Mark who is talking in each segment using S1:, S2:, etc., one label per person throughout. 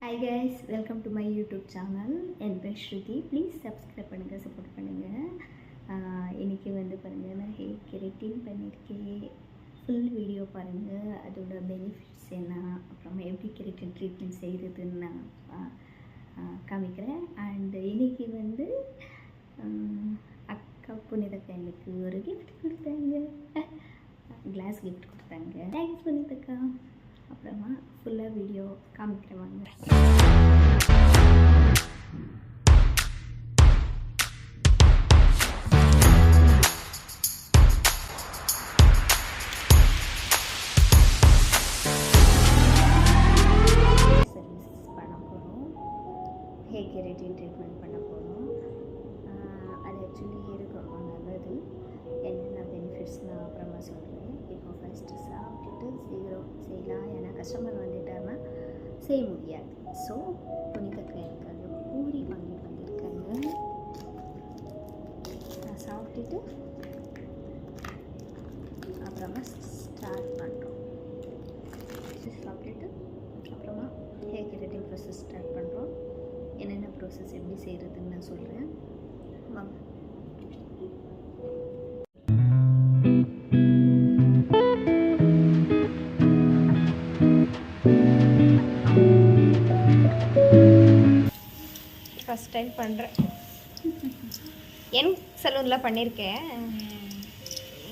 S1: Hi guys, welcome to my YouTube channel. என் பேர் ஸ்ருதி. Please subscribe பண்ணுங்கள், support பண்ணுங்கள். இன்றைக்கி வந்து பாருங்கள், நான் ஹேர் கெரட்டின் பண்ணியிருக்கேன். ஃபுல் வீடியோ பாருங்கள், அதோட பெனிஃபிட்ஸ் என்ன, அப்புறமா எப்படி கெரட்டின் ட்ரீட்மெண்ட் செய்கிறதுன்னு நான் காமிக்கிறேன். அண்ட் இன்றைக்கி வந்து அக்கா புனிதக்கா எனக்கு ஒரு கிஃப்ட் கொடுத்தாங்க, கிளாஸ் கிஃப்ட் கொடுத்தாங்க. தேங்க்ஸ் புனிதக்கா. அப்புறமா ஃபுல்லாக வீடியோ காமிக்கிறேன் வாங்க. சர்வீசஸ் பண்ண போகிறோம், ஹேர் கெரட்டின் ட்ரீட்மெண்ட் பண்ண போகிறோம். அது ஆக்சுவலி ஹேருக்கு ரொம்ப நல்லது. என்னென்ன பெனிஃபிட்ஸ் நான் அப்புறமா சொல்கிறேன். இப்போ ஃபஸ்ட்டு சாப்பிட்டுட்டு செய்யலாம். ஏன்னா கஸ்டமர் வந்துட்டாருன்னா செய்ய முடியாது. ஸோ புனிதக்கா இருக்காங்க, பூரி வாங்கிட்டு வந்திருக்காங்க. நான் சாப்பிட்டுட்டு அப்புறமா ஸ்டார்ட் பண்ணுறோம். சாப்பிட்டுட்டு அப்புறமா ஹேர் கெரட்டின் ப்ராசஸ் ஸ்டார்ட் பண்ணுறோம். என்னென்ன ப்ராசஸ் எப்படி செய்கிறதுன்னு நான் சொல்கிறேன் வாங்க. ஃபஸ்ட் டைம் பண்ணுறேன். என் சலூனில் பண்ணியிருக்கேன்,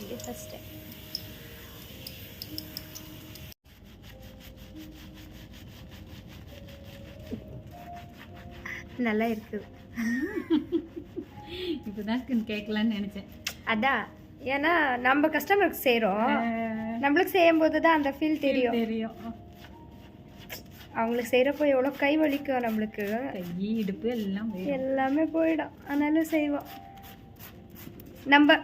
S1: இது ஃபஸ்ட் டைம். நல்லா இருக்குது.
S2: இப்போ தான் கேட்கலான்னு நினச்சேன்.
S1: அதான், ஏன்னா நம்ம கஸ்டமருக்கு செய்கிறோம், நம்மளுக்கு செய்யும்போது தான் அந்த ஃபீல் தெரியும். அவங்களுக்கு செய்கிறப்போ எவ்வளோ கை வலிக்கும், நம்மளுக்கு
S2: கை இடுப்பு
S1: எல்லாமே போயிடும். ஆனாலும் செய்வோம். நம்ம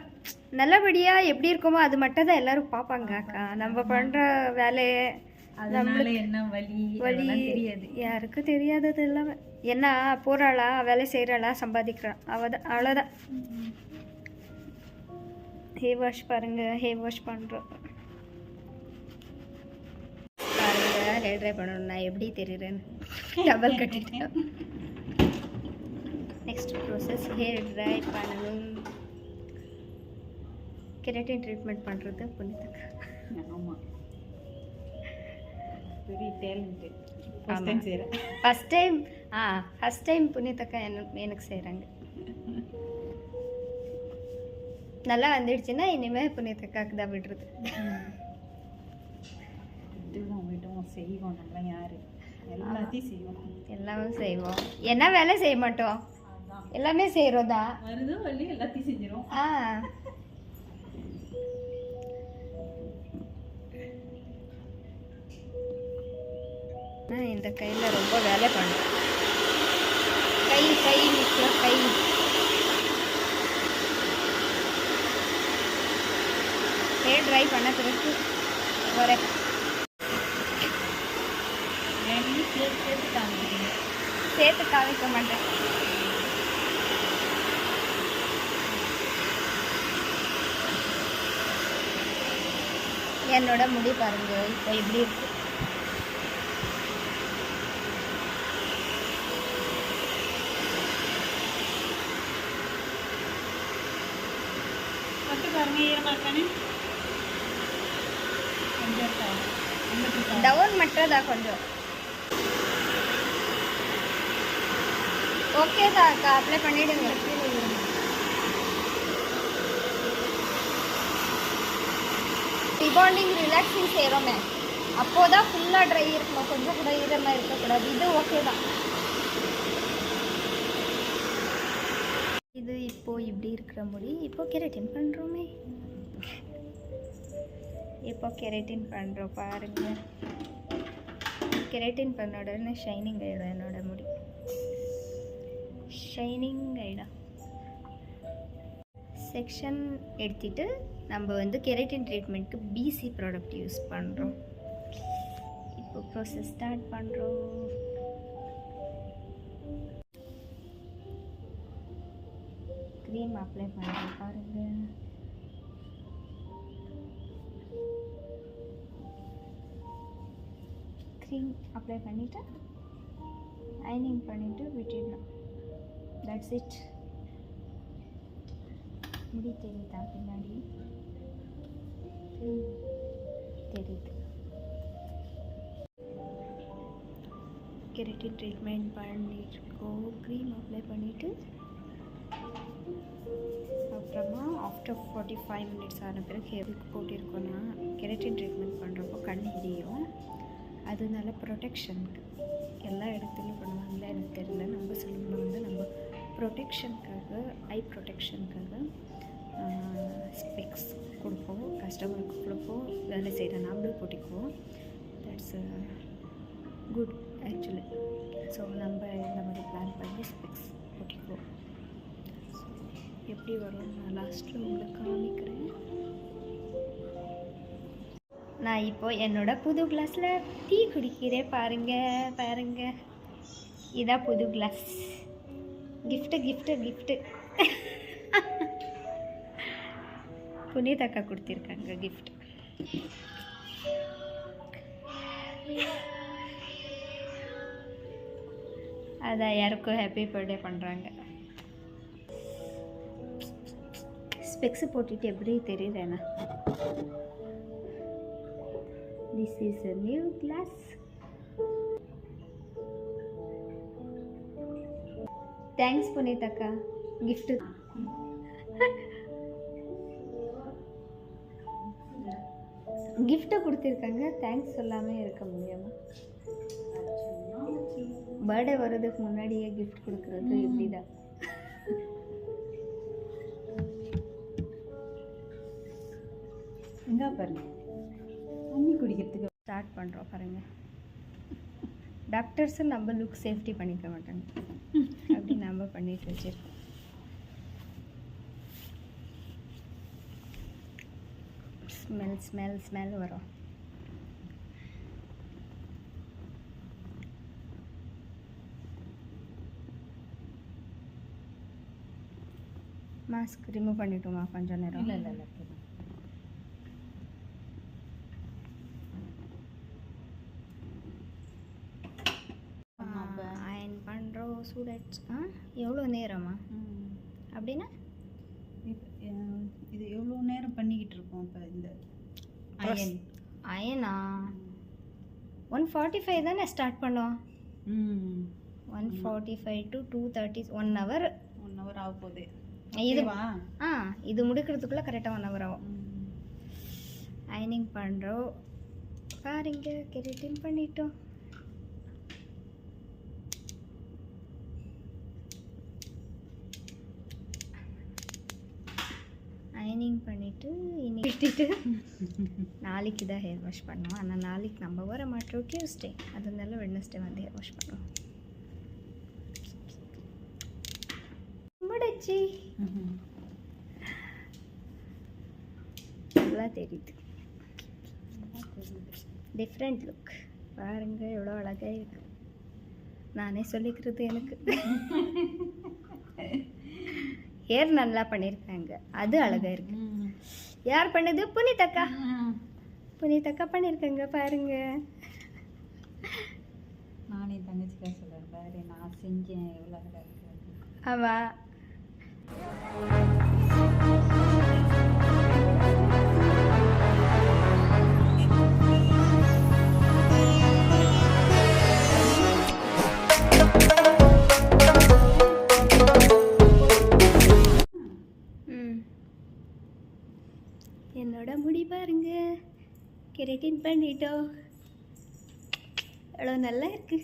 S1: நல்லபடியாக எப்படி இருக்கோமோ அது மட்டும் தான் எல்லோரும் பார்ப்பாங்க அக்கா. நம்ம பண்ணுற வேலையை
S2: நம்மளுக்கு என்ன வலி தெரியாது,
S1: யாருக்கும் தெரியாதது எல்லாமே. என்ன போகிறாளா, வேலை செய்கிறாளா, சம்பாதிக்கிறான், அவ்வளோதான். ஹேர் வாஷ் பாருங்கள், ஹேர் வாஷ் பண்ணுறோம் பாருங்கள். ஹேர் ட்ரை பண்ணணும், நான் எப்படி தெரியுறேன்னு டபுள் கட்டிட்டேன். நெக்ஸ்ட் ப்ராசஸ் ஹேர் ட்ரை பண்ணணும். கெரட்டின் ட்ரீட்மெண்ட் பண்ணுறது புனிதக்கா.
S2: ஆமாம், வெரி டேலண்ட்டு. ஃபஸ்ட்
S1: டைம் புனிதக்கா எனக்கு செய்கிறாங்க. நல்லா வந்துடுச்சுன்னா இனிமேல் புனிதக்காக்கு தான் விடுறது.
S2: செய்வோம், நம்ம யாரு எல்லாத்தையும் செய்வோம்,
S1: எல்லாமே செய்வோம். என்ன வேலை செய்ய மாட்டோம், எல்லாமே செய்கிறோம் தான்.
S2: வருதோ வழி எல்லாத்தையும் செஞ்சிடும்.
S1: நான் இந்த கையில் ரொம்ப வேலை பண்ணுறேன். கை நிற்கும், கை ஹேர் ட்ரை பண்ண பிறகு ஒரு சேர்த்து காமிக்க மாட்டேன். என்னோட முடி பாருங்க இப்போ எப்படி இருக்கு. டவுன் மட்டும்தா கொஞ்சம் ஓகே தான் அக்கா, அப்ளை பண்ணிடுங்க. ரிபாண்டிங் ரிலாக்ஸிங் செய்கிறோமே, அப்போதான் ஃபுல்லாக ட்ரை இருக்கணும், கொஞ்சம் கூட ஈரமாக இருக்கக்கூடாது. இது ஓகே தான். இது இப்போது இப்படி இருக்கிற முடி இப்போ கெரட்டின் பண்ணுறோமே. இப்போ கெரட்டின் பண்ணுறோம் பாருங்கள். கெரட்டின் பண்ண உடனே ஷைனிங் ஆகிடும் என்னோட முடி, ஷைனிங் ஆகிடும். செக்ஷன் எடுத்துகிட்டு நம்ம வந்து கெரட்டின் ட்ரீட்மெண்ட்டுக்கு பிசி ப்ராடக்ட் யூஸ் பண்ணுறோம். இப்போ ப்ராசஸ் ஸ்டார்ட் பண்ணுறோம். க்ரீம் அப்ளை பண்ணுறோம் பாருங்கள். க்ரீம் அப்ளை பண்ணிவிட்டு அயனிங் பண்ணிவிட்டு விட்டுடணும். That's it. முடி தெரியுதா பின்னாடி? தெரியுது. கெரட்டின் ட்ரீட்மெண்ட் பண்ணியிருக்கோம். க்ரீம் அப்ளை பண்ணிவிட்டு அப்புறமா ஆஃப்டர் 45 மினிட்ஸ் ஆன பிறகு எதுக்கு போட்டிருக்கோன்னா, கெரட்டின் ட்ரீட்மெண்ட் பண்ணுறப்போ கண் எரியும். அதனால ப்ரொடெக்ஷனுக்கு எல்லா இடத்துலையும் பண்ணுவாங்களே எனக்கு தெரியல. நம்ம சொல்லணும் வந்து நம்ம ப்ரொடெக்ஷனுக்காக, ஐ ப்ரொடெக்ஷனுக்காக ஸ்பெக்ஸ் கொடுப்போம். கஸ்டமருக்கு கொடுப்போம், வேலை செய்கிற நாமளும் போட்டிக்குவோம். That's good actually. ஸோ நம்ம இந்த மாதிரி பிளான் பண்ணி ஸ்பெக்ஸ் போட்டிக்குவோம். எப்படி வரும் நான் லாஸ்ட்டில் உங்களுக்கு காமிக்கிறேன். நான் இப்போ என்னோட புது கிளாஸில் டீ குடிக்கிறேன். பாருங்க இதான் புது கிளாஸ். கிஃப்ட்டு புனிதக்கா கொடுத்துருக்காங்க கிஃப்ட். அதான் யாருக்கும் ஹாப்பி பர்த்டே பண்ணுறாங்க. ஸ்பெக்ஸ் போட்டுட்டு எப்படி தெரியுறேண்ணா? This is a new glass. Thanks புனிதக்கா, கிஃப்ட்டு. கிஃப்ட்டை கொடுத்துருக்காங்க, தேங்க்ஸ் சொல்லாமல் இருக்க முடியாமா? பர்த்டே வர்றதுக்கு முன்னாடியே கிஃப்ட் கொடுக்குறது இப்படி தான்.
S2: எங்கே பாருங்க, தண்ணி குடிக்கிறதுக்கு
S1: ஸ்டார்ட் பண்ணுறோம் பாருங்க. டாக்டர்ஸும் நம்ம லுக் சேஃப்டி பண்ணிக்க மாட்டாங்க, அப்படி நம்ம பண்ணிட்டு வச்சிருக்கோம். ஸ்மெல் வரும். மாஸ்க் ரிமூவ் பண்ணிட்டோமா கொஞ்சம் நேரம்?
S2: இல்லை
S1: அயன் பண்ணுறோம். சூடாச்சு. எவ்வளோ நேரமா அப்படின்னா?
S2: இது எவ்வளோ நேரம் பண்ணிக்கிட்டு இருக்கோம் இப்போ இந்த
S1: அயனா? 1:45 தானே ஸ்டார்ட் பண்ணோம். 1:45 to 2:30, 1 hour.
S2: 1 hour ஆக போகுது
S1: இதுவா? இது முடிக்கிறதுக்குள்ளே கரெக்டாக 1 hour ஆகும். அயனிங் பண்ணுறோம் பாருங்க. கெரட்டின் பண்ணிட்டோம். அயனிங் பண்ணிவிட்டு இன்னைக்கு விட்டுட்டு நாளைக்கு தான் ஹேர் வாஷ் பண்ணுவோம். ஆனால் நாளைக்கு நம்ம வர மாட்டோம், டியூஸ்டே. அதனால வெட்னஸ்டே வந்து ஹேர் வாஷ் பண்ணுவோம். முடிச்சு நல்லா தெரியுது. டிஃப்ரெண்ட் லுக் பாருங்க, எவ்வளோ அழகாக இருக்கு. நானே சொல்லிக்கிறது எனக்கு. ஹேர் நல்லா பண்ணியிருக்காங்க, அது அழகாக இருக்கு. யார் பண்ணது? புனிதக்கா. புனிதக்கா பண்ணியிருக்காங்க பாருங்க.
S2: நானே தங்கச்சிக்கா சொல்கிறேன் பாரு, நான் செஞ்சேன் எவ்வளோ அழகாக இருக்கு.
S1: ஆமாம். என்னோட முடி பாருங்க, கெரட்டின் பண்ணிட்டோம். எவ்வளோ நல்லா இருக்கு.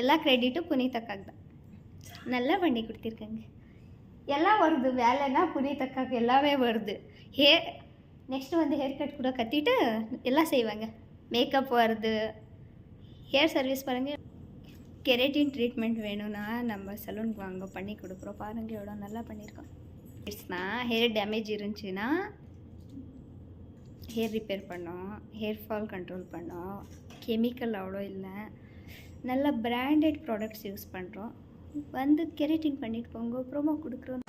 S1: எல்லா கிரெடிட்டும் புனிதக்காக்கு தான். நல்லா பண்ணி கொடுத்துருக்காங்க. எல்லாம் வருது வேலைன்னா புனிதக்காக்கு எல்லாமே வருது. நெக்ஸ்ட்டு வந்து ஹேர் கட் கூட கட்டிட்டு எல்லாம் செய்வாங்க. மேக்கப் வருது, ஹேர் சர்வீஸ் பாருங்கள். கெரட்டின் ட்ரீட்மெண்ட் வேணும்னா நம்ம சலூனுக்கு வாங்க, பண்ணி கொடுக்குறோம். பாருங்கள் எவ்வளோ நல்லா பண்ணியிருக்கோம். ஹேர் டேமேஜ் இருந்துச்சுன்னா ஹேர் ரிப்பேர் பண்ணோம், ஹேர் ஃபால் கண்ட்ரோல் பண்ணோம். கெமிக்கல் அவ்வளோ இல்லை, நல்ல பிராண்டட் ப்ராடக்ட்ஸ் யூஸ் பண்ணுறோம். வந்து கெரட்டின் பண்ணிட்டு போங்க. ப்ரோமோ கொடுக்குறோம்.